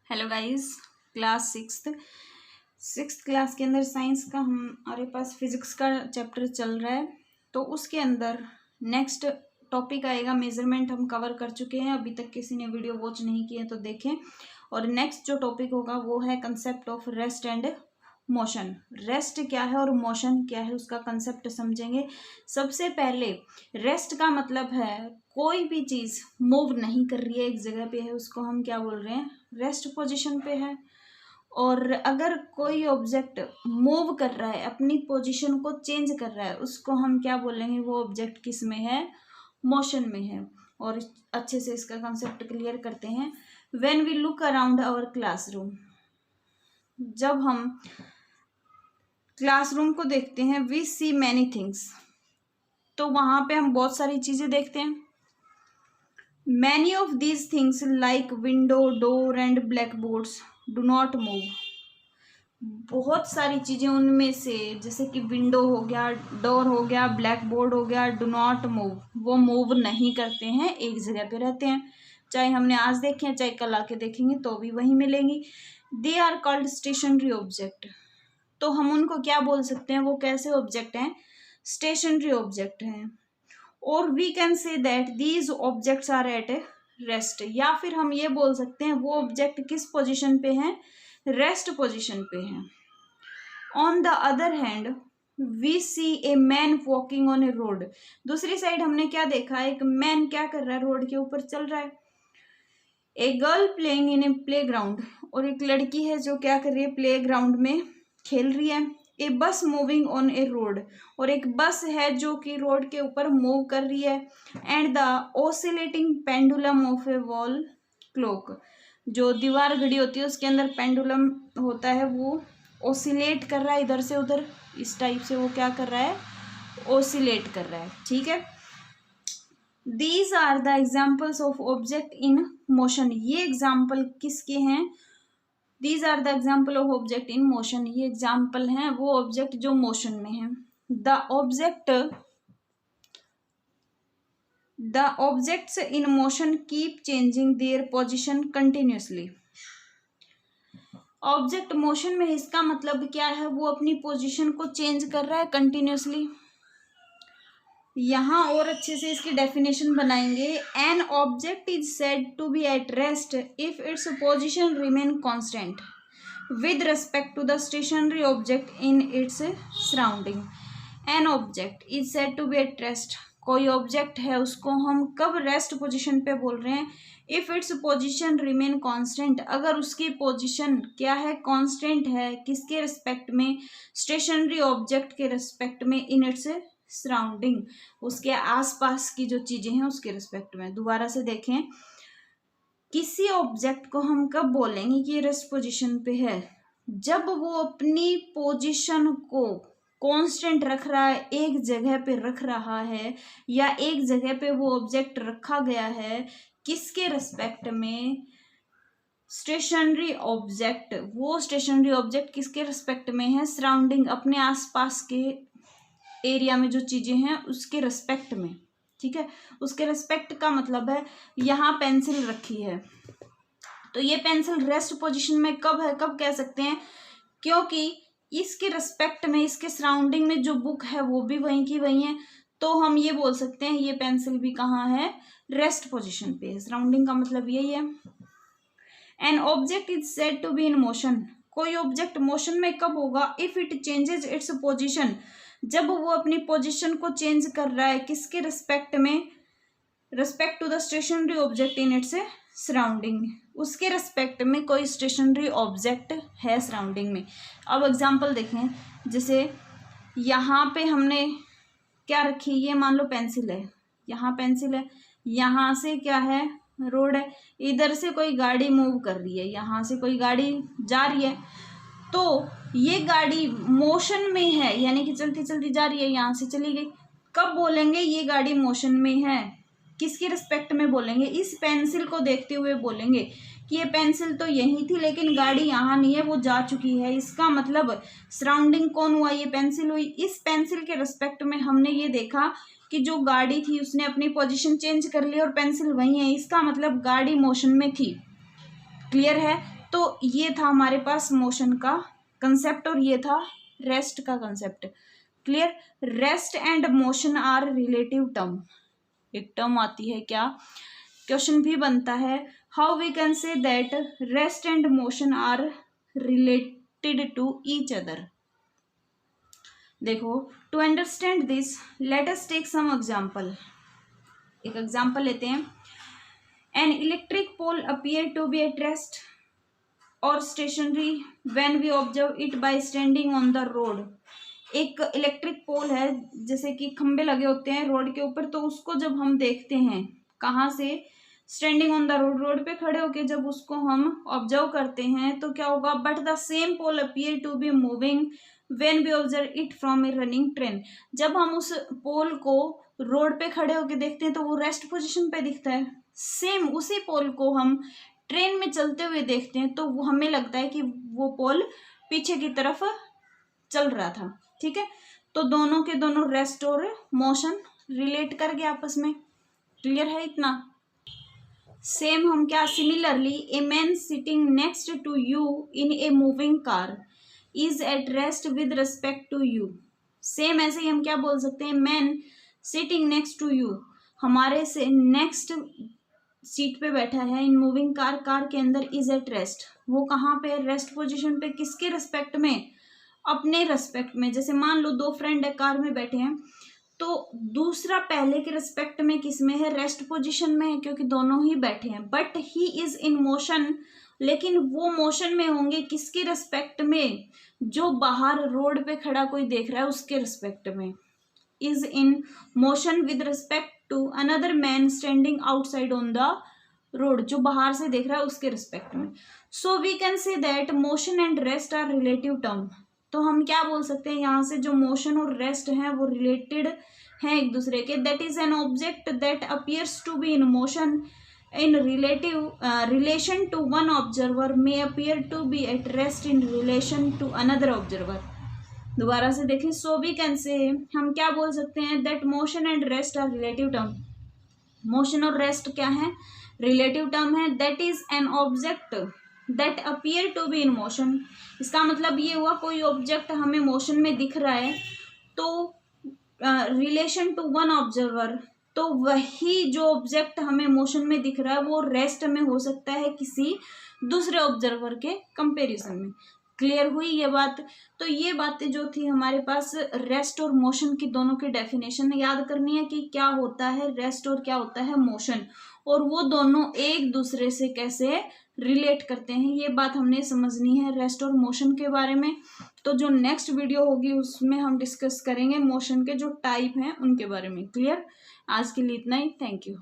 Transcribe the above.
Hello guys. Class sixth class के अंदर science का हमारे पास फिजिक्स का चैप्टर चल रहा है। तो उसके अंदर नेक्स्ट टॉपिक आएगा मेजरमेंट। हम कवर कर चुके हैं, अभी तक किसी ने वीडियो वॉच नहीं किए तो देखें। और नेक्स्ट जो टॉपिक होगा वो है concept of rest and motion. Rest क्या है और मोशन क्या है उसका कंसेप्ट समझेंगे। सबसे पहले रेस्ट का मतलब है कोई भी चीज मूव नहीं कर रही है, एक जगह पे है, उसको हम क्या बोल रहे हैं, रेस्ट पोजीशन पे है। और अगर कोई ऑब्जेक्ट मूव कर रहा है, अपनी पोजीशन को चेंज कर रहा है, उसको हम क्या बोलेंगे, वो ऑब्जेक्ट किस में है, मोशन में है। और अच्छे से इसका कंसेप्ट क्लियर करते हैं। When we look around our classroom, जब हम क्लासरूम को देखते हैं, वी सी मैनी थिंग्स, तो वहां पे हम बहुत सारी चीजें देखते हैं। Many of these things like window, door and black boards do not move. बहुत सारी चीजें उनमें से, जैसे कि विंडो हो गया, डोर हो गया, ब्लैक बोर्ड हो गया, डू नॉट मूव, वो मूव नहीं करते हैं, एक जगह पे रहते हैं। चाहे हमने आज देखे हैं, चाहे कल आके देखेंगे तो भी वही मिलेंगी। They are called stationary object. तो हम उनको क्या बोल सकते हैं, वो कैसे ऑब्जेक्ट हैं, स्टेशनरी ऑब्जेक्ट हैं। और we can say that these objects are at rest, या फिर हम ये बोल सकते हैं वो ऑब्जेक्ट किस पोजीशन पे हैं, रेस्ट पोजीशन पे हैं। On the other hand we see a man walking on a road. दूसरी साइड हमने क्या देखा, एक मैन क्या कर रहा है, रोड के ऊपर चल रहा है। A girl playing in a play ground, और एक लड़की है जो क्या कर रही है, प्ले ग्राउंड में खेल रही है। ए बस मूविंग ऑन ए रोड, और एक बस है जो कि रोड के ऊपर मूव कर रही है। And the oscillating pendulum of A wall clock, जो दीवार घड़ी होती है उसके अंदर पेंडुलम होता है, वो ऑसिलेट कर रहा है इधर से उधर, इस टाइप से वो क्या कर रहा है, ऑसिलेट कर रहा है। ठीक है। These are the examples of object in motion. ये एग्जाम्पल किसके हैं, these are the example of object in motion. ये एग्जाम्पल हैं वो ऑब्जेक्ट जो मोशन में है। The objects in motion keep changing their position continuously. Object motion में, इसका मतलब क्या है, वो अपनी पोजीशन को चेंज कर रहा है कंटिन्यूसली। यहां और अच्छे से इसकी डेफिनेशन बनाएंगे। An object is said to be at rest if its position remain constant with respect to the stationary object in its surrounding. An object is said to be at rest. कोई object है उसको हम कब rest position पे बोल रहे हैं, if its position remain constant, अगर उसकी पोजीशन क्या है, कांस्टेंट है, किसके रिस्पेक्ट में, स्टेशनरी ऑब्जेक्ट के रिस्पेक्ट में, इन इट्स सराउंडिंग, उसके आसपास की जो चीजें हैं उसके रिस्पेक्ट में। दोबारा से देखें, किसी ऑब्जेक्ट को हम कब बोलेंगे कि ये रेस्ट पोजीशन पे है, जब वो अपनी पोजीशन को कांस्टेंट रख रहा है, एक जगह पे रख रहा है, या एक जगह पे वो ऑब्जेक्ट रखा गया है, किसके रिस्पेक्ट में, स्टेशनरी ऑब्जेक्ट। वो स्टेशनरी ऑब्जेक्ट किसके रिस्पेक्ट में है, सराउंडिंग, अपने आसपास के एरिया में जो चीजें हैं उसके रिस्पेक्ट में। ठीक है। उसके रिस्पेक्ट का मतलब है, यहाँ पेंसिल रखी है तो ये पेंसिल रेस्ट पोजीशन में कब है, कब कह सकते हैं, क्योंकि इसके रिस्पेक्ट में, इसके सराउंडिंग में जो बुक है वो भी वहीं की वहीं है, तो हम ये बोल सकते हैं ये पेंसिल भी कहाँ है, रेस्ट पोजीशन पे। सराउंडिंग का मतलब यही है। An object is said to be in motion. कोई ऑब्जेक्ट मोशन में कब होगा, if it changes its position, जब वो अपनी पोजीशन को चेंज कर रहा है, किसके रिस्पेक्ट में, respect to the stationary object in its surrounding, उसके रिस्पेक्ट में कोई स्टेशनरी ऑब्जेक्ट है सराउंडिंग में। अब एग्जांपल देखें, जैसे यहाँ पे हमने क्या रखी, ये मान लो पेंसिल है, यहाँ पेंसिल है, यहाँ से क्या है, रोड है, इधर से कोई गाड़ी मूव कर रही है, यहाँ से कोई गाड़ी जा रही है, तो ये गाड़ी मोशन में है, यानी कि चलती चलती जा रही है, यहाँ से चली गई। कब बोलेंगे ये गाड़ी मोशन में है, किसके रिस्पेक्ट में बोलेंगे, इस पेंसिल को देखते हुए बोलेंगे कि ये पेंसिल तो यही थी लेकिन गाड़ी यहाँ नहीं है, वो जा चुकी है। इसका मतलब सराउंडिंग कौन हुआ, ये पेंसिल हुई। इस पेंसिल के रिस्पेक्ट में हमने ये देखा कि जो गाड़ी थी उसने अपनी पोजीशन चेंज कर ली और पेंसिल वही है, इसका मतलब गाड़ी मोशन में थी। क्लियर है। तो ये था हमारे पास मोशन का कंसेप्ट और ये था रेस्ट का concept. Clear? Rest and motion are relative term. एक टर्म आती है क्या, क्वेश्चन भी बनता है, how we can say that rest and motion are related to each other. देखो, to understand this let us take some example. एक example लेते हैं। An electric pole appear to be at rest और stationary when we observe it by standing on the road. एक electric pole है, जैसे कि खंबे लगे होते हैं रोड के ऊपर, तो उसको जब हम देखते हैं कहाँ से, standing on the road, road पे खड़े होके जब उसको हम ऑब्जर्व करते हैं तो क्या होगा, but the same pole appear to be moving when we observe it from a running train. जब हम उस पोल को रोड पे खड़े होके देखते हैं तो वो रेस्ट पोजीशन पे दिखता है। सेम उसी पोल को हम ट्रेन में चलते हुए देखते हैं तो वो हमें लगता है कि वो पोल पीछे की तरफ चल रहा था। ठीक है, तो दोनों के दोनों रेस्ट और मोशन रिलेट कर गए आपस में। क्लियर है इतना? सेम हम क्या, similarly a man sitting next to you in a moving car is at rest with respect to you. Same ऐसे ही हम क्या बोल सकते हैं, man sitting next to you, हमारे से नेक्स्ट सीट पे बैठा है, इन मूविंग कार, कार के अंदर, इज एट रेस्ट, वो कहाँ पे, रेस्ट पोजीशन पे। किसके रिस्पेक्ट में? अपने रिस्पेक्ट में। जैसे मान लो दो फ्रेंड है, कार में बैठे हैं, तो दूसरा पहले के रिस्पेक्ट में किस में है, रेस्ट पोजीशन में है, क्योंकि दोनों ही बैठे हैं। But he is in motion, लेकिन वो मोशन में होंगे किसके रिस्पेक्ट में, जो बाहर रोड पे खड़ा कोई देख रहा है उसके रिस्पेक्ट में। Is in motion with respect to another man standing outside on the road, जो बाहर से देख रहा है उसके रिस्पेक्ट में। So we can say that motion and rest are relative term. तो हम क्या बोल सकते हैं यहाँ से, जो मोशन और रेस्ट हैं वो रिलेटेड हैं एक दूसरे के। That is an object that appears to be in motion in relation to one observer may appear to be at rest in relation to another observer. दोबारा से देखें, सो वी कैन से, हम क्या बोल सकते हैं, that motion and rest are relative term. Motion और रेस्ट क्या है, रिलेटिव टर्म है। That is an object that appear to be in motion. इसका मतलब ये हुआ, कोई ऑब्जेक्ट हमें मोशन में दिख रहा है तो रिलेशन टू वन ऑब्जर्वर, तो वही जो ऑब्जेक्ट हमें मोशन में दिख रहा है वो रेस्ट में हो सकता है किसी दूसरे ऑब्जर्वर के कंपैरिजन में। क्लियर हुई ये बात? तो ये बातें जो थी हमारे पास, रेस्ट और मोशन की दोनों की डेफिनेशन याद करनी है कि क्या होता है रेस्ट और क्या होता है मोशन, और वो दोनों एक दूसरे से कैसे रिलेट करते हैं, ये बात हमने समझनी है रेस्ट और मोशन के बारे में। तो जो नेक्स्ट वीडियो होगी उसमें हम डिस्कस करेंगे मोशन के जो टाइप हैं उनके बारे में। क्लियर? आज के लिए इतना ही। Thank you.